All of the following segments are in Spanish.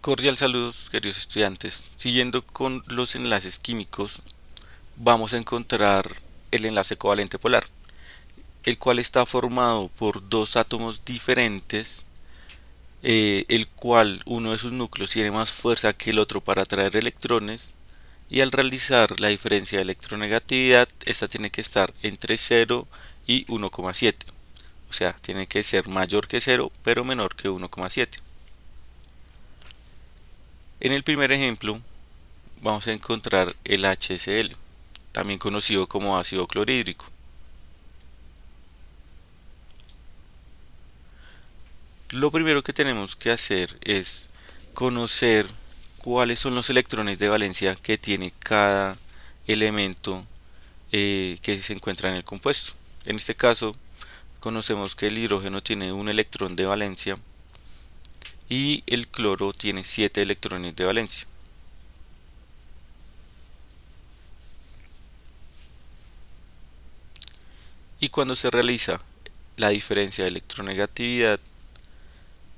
Cordial saludos, queridos estudiantes. Siguiendo con los enlaces químicos, vamos a encontrar el enlace covalente polar, el cual está formado por dos átomos diferentes, el cual uno de sus núcleos tiene más fuerza que el otro para atraer electrones, y al realizar la diferencia de electronegatividad, esta tiene que estar entre 0 y 1,7. O sea, tiene que ser mayor que 0, pero menor que 1,7. En el primer ejemplo, vamos a encontrar el HCl, también conocido como ácido clorhídrico. Lo primero que tenemos que hacer es conocer cuáles son los electrones de valencia que tiene cada elemento que se encuentra en el compuesto. En este caso, conocemos que el hidrógeno tiene un electrón de valencia y el cloro tiene 7 electrones de valencia. Y cuando se realiza la diferencia de electronegatividad,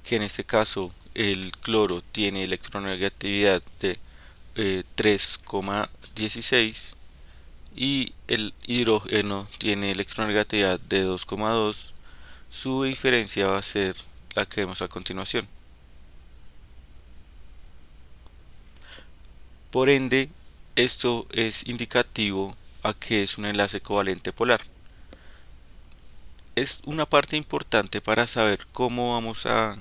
que en este caso el cloro tiene electronegatividad de 3,16 y el hidrógeno tiene electronegatividad de 2,2, su diferencia va a ser la que vemos a continuación. Por ende, esto es indicativo a que es un enlace covalente polar. Es una parte importante para saber cómo vamos a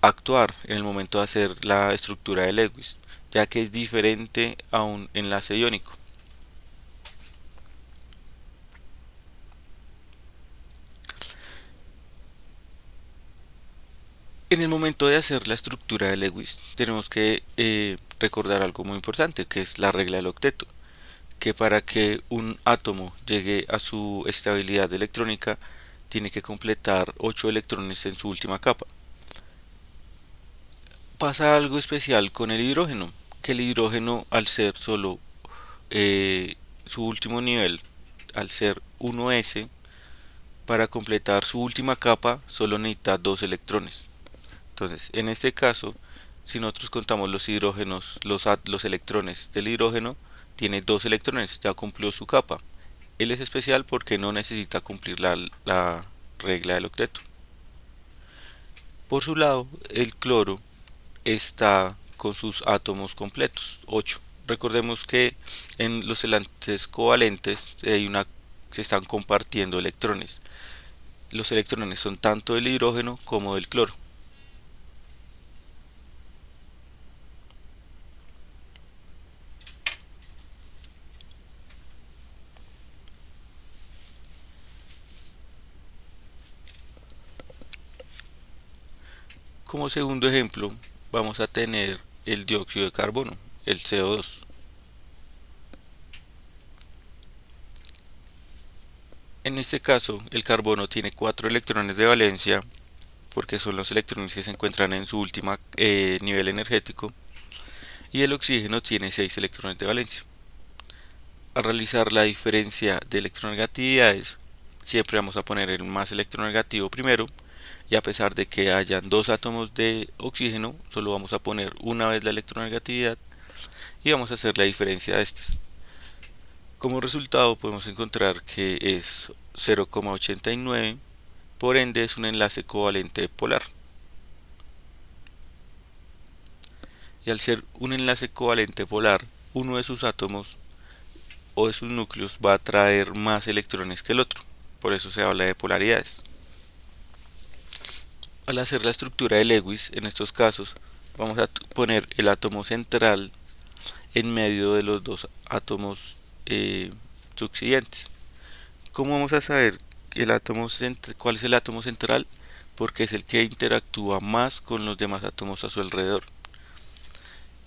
actuar en el momento de hacer la estructura de Lewis, ya que es diferente a un enlace iónico. En el momento de hacer la estructura de Lewis, tenemos que recordar algo muy importante, que es la regla del octeto, que para que un átomo llegue a su estabilidad electrónica, tiene que completar 8 electrones en su última capa. Pasa algo especial con el hidrógeno, que el hidrógeno, al ser solo su último nivel, al ser 1s, para completar su última capa solo necesita 2 electrones. Entonces, en este caso, si nosotros contamos los hidrógenos, los electrones del hidrógeno, tiene 2 electrones, ya cumplió su capa. Él es especial porque no necesita cumplir la regla del octeto. Por su lado, el cloro está con sus átomos completos, 8. Recordemos que en los enlaces covalentes se están compartiendo electrones. Los electrones son tanto del hidrógeno como del cloro. Como segundo ejemplo, vamos a tener el dióxido de carbono, el CO2. En este caso, el carbono tiene 4 electrones de valencia, porque son los electrones que se encuentran en su última nivel energético, y el oxígeno tiene 6 electrones de valencia. Al realizar la diferencia de electronegatividades, siempre vamos a poner el más electronegativo primero, y a pesar de que hayan dos átomos de oxígeno, solo vamos a poner una vez la electronegatividad y vamos a hacer la diferencia de estas. Como resultado podemos encontrar que es 0,89, por ende es un enlace covalente polar. Y al ser un enlace covalente polar, uno de sus átomos o de sus núcleos va a atraer más electrones que el otro. Por eso se habla de polaridades. Al hacer la estructura de Lewis, en estos casos, vamos a poner el átomo central en medio de los dos átomos subsiguientes. ¿Cómo vamos a saber cuál es el átomo central? Porque es el que interactúa más con los demás átomos a su alrededor.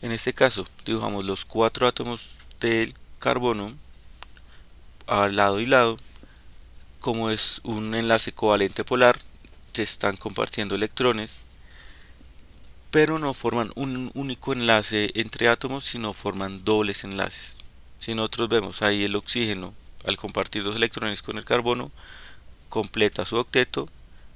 En este caso, dibujamos los 4 átomos del carbono a lado y lado. Como es un enlace covalente polar, se están compartiendo electrones, pero no forman un único enlace entre átomos, sino forman dobles enlaces. Si nosotros vemos ahí, el oxígeno, al compartir dos electrones con el carbono, completa su octeto,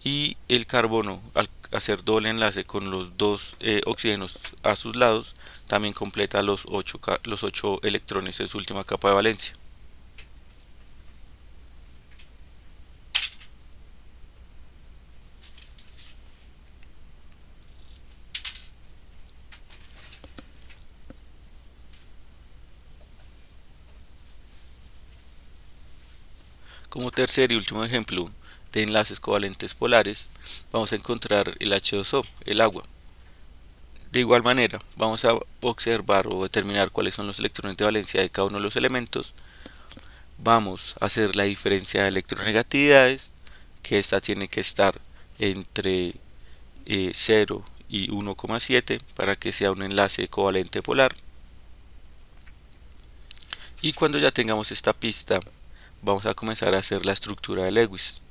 y el carbono, al hacer doble enlace con los dos oxígenos a sus lados, también completa los 8 electrones en su última capa de valencia. Como tercer y último ejemplo de enlaces covalentes polares, vamos a encontrar el H2O, el agua. De igual manera, vamos a observar o determinar cuáles son los electrones de valencia de cada uno de los elementos. Vamos a hacer la diferencia de electronegatividades, que esta tiene que estar entre 0 y 1,7 para que sea un enlace covalente polar. Y cuando ya tengamos esta pista, vamos a comenzar a hacer la estructura de Lewis.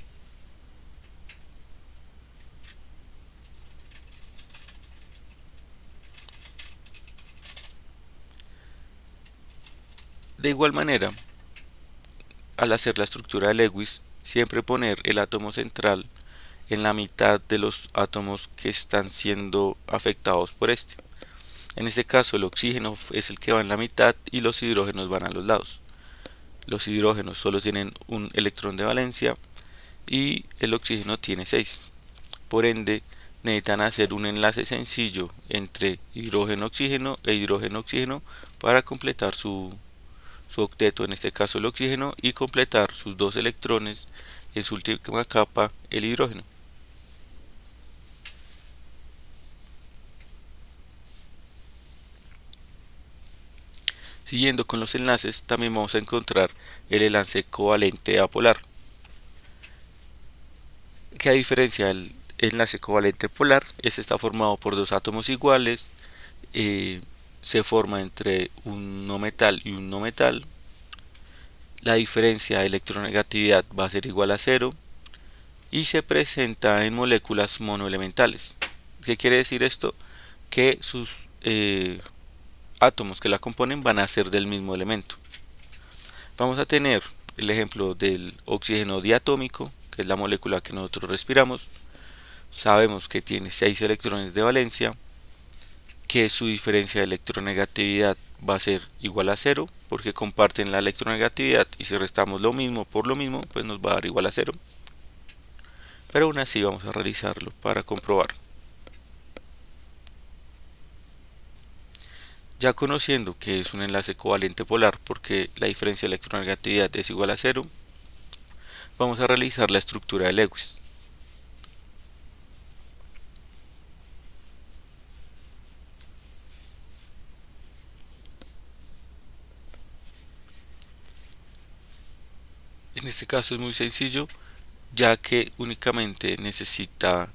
De igual manera, al hacer la estructura de Lewis, siempre poner el átomo central en la mitad de los átomos que están siendo afectados por este. En este caso, el oxígeno es el que va en la mitad y los hidrógenos van a los lados. Los hidrógenos solo tienen un electrón de valencia y el oxígeno tiene 6. Por ende, necesitan hacer un enlace sencillo entre hidrógeno-oxígeno e hidrógeno-oxígeno para completar su octeto, en este caso el oxígeno, y completar sus dos electrones en su última capa, el hidrógeno. Siguiendo con los enlaces, también vamos a encontrar el enlace covalente apolar, que a diferencia del enlace covalente polar, este está formado por dos átomos iguales, se forma entre un no metal y un no metal. La diferencia de electronegatividad va a ser igual a 0 y se presenta en moléculas monoelementales. ¿Qué quiere decir esto? Que sus átomos que la componen van a ser del mismo elemento. Vamos a tener el ejemplo del oxígeno diatómico, que es la molécula que nosotros respiramos. Sabemos que tiene 6 electrones de valencia, que su diferencia de electronegatividad va a ser igual a 0, porque comparten la electronegatividad, y si restamos lo mismo por lo mismo, pues nos va a dar igual a 0. Pero aún así vamos a realizarlo para comprobar. Ya conociendo que es un enlace covalente polar porque la diferencia de electronegatividad es igual a 0, vamos a realizar la estructura de Lewis. En este caso es muy sencillo, ya que únicamente necesita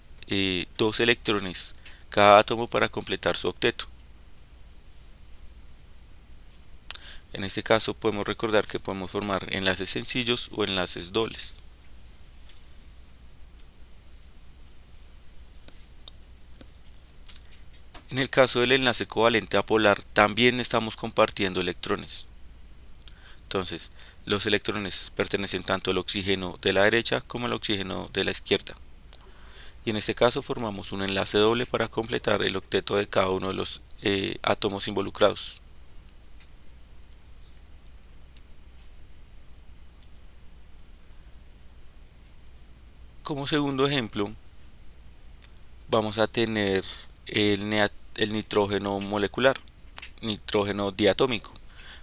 2 electrones cada átomo para completar su octeto. En este caso podemos recordar que podemos formar enlaces sencillos o enlaces dobles. En el caso del enlace covalente apolar también estamos compartiendo electrones. Entonces, los electrones pertenecen tanto al oxígeno de la derecha como al oxígeno de la izquierda. Y en este caso formamos un enlace doble para completar el octeto de cada uno de los átomos involucrados. Como segundo ejemplo, vamos a tener el nitrógeno molecular, nitrógeno diatómico.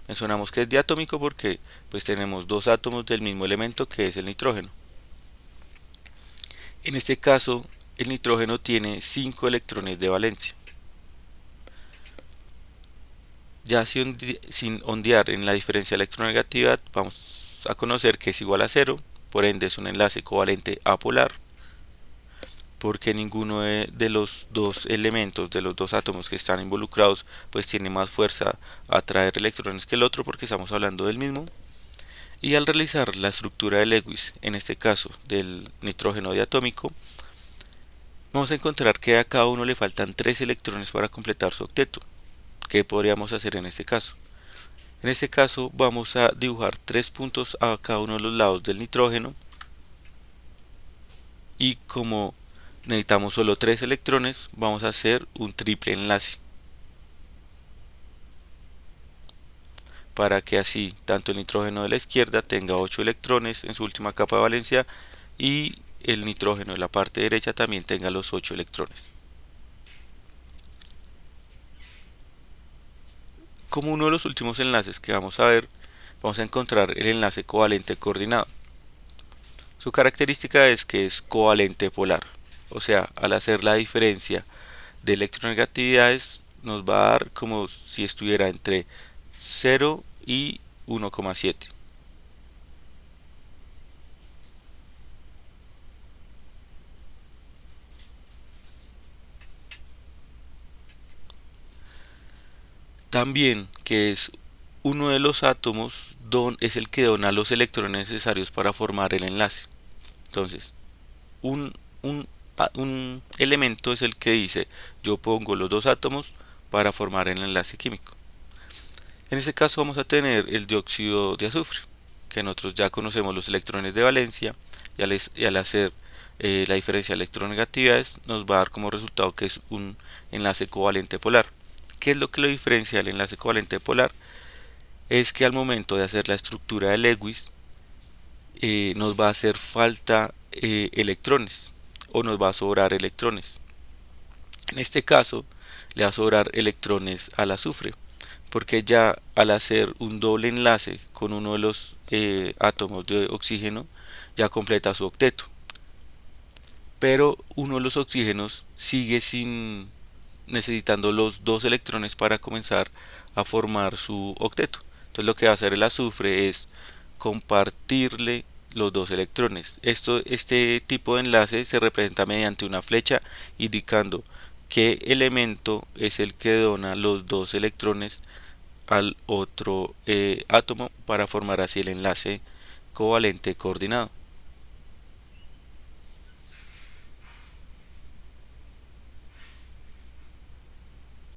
Mencionamos que es diatómico porque pues tenemos dos átomos del mismo elemento que es el nitrógeno. En este caso, el nitrógeno tiene 5 electrones de valencia. Ya sin ondear en la diferencia de electronegatividad, vamos a conocer que es igual a 0, por ende es un enlace covalente apolar, porque ninguno de los dos elementos, de los dos átomos que están involucrados, pues tiene más fuerza a atraer electrones que el otro, porque estamos hablando del mismo. Y al realizar la estructura de Lewis, en este caso del nitrógeno diatómico, vamos a encontrar que a cada uno le faltan 3 electrones para completar su octeto. ¿Qué podríamos hacer en este caso? En este caso vamos a dibujar 3 puntos a cada uno de los lados del nitrógeno, y como necesitamos solo 3 electrones, vamos a hacer un triple enlace para que así tanto el nitrógeno de la izquierda tenga 8 electrones en su última capa de valencia y el nitrógeno de la parte derecha también tenga los 8 electrones. Como uno de los últimos enlaces que vamos a ver, vamos a encontrar el enlace covalente coordinado. Su característica es que es covalente polar, o sea, al hacer la diferencia de electronegatividades nos va a dar como si estuviera entre 0 y 1,7. También que es uno de los átomos es el que dona los electrones necesarios para formar el enlace. Entonces, un, un, un elemento es el que dice yo pongo los dos átomos para formar el enlace químico. En este caso vamos a tener el dióxido de azufre, que nosotros ya conocemos los electrones de valencia y al hacer la diferencia de electronegatividades nos va a dar como resultado que es un enlace covalente polar. ¿Qué es lo que lo diferencia del enlace covalente polar? Es que al momento de hacer la estructura de Lewis nos va a hacer falta electrones o nos va a sobrar electrones. En este caso le va a sobrar electrones al azufre porque ya al hacer un doble enlace con uno de los átomos de oxígeno ya completa su octeto, pero uno de los oxígenos sigue sin necesitando los dos electrones para comenzar a formar su octeto. Entonces lo que va a hacer el azufre es compartirle los dos electrones. Este tipo de enlace se representa mediante una flecha indicando qué elemento es el que dona los dos electrones al otro átomo para formar así el enlace covalente coordinado.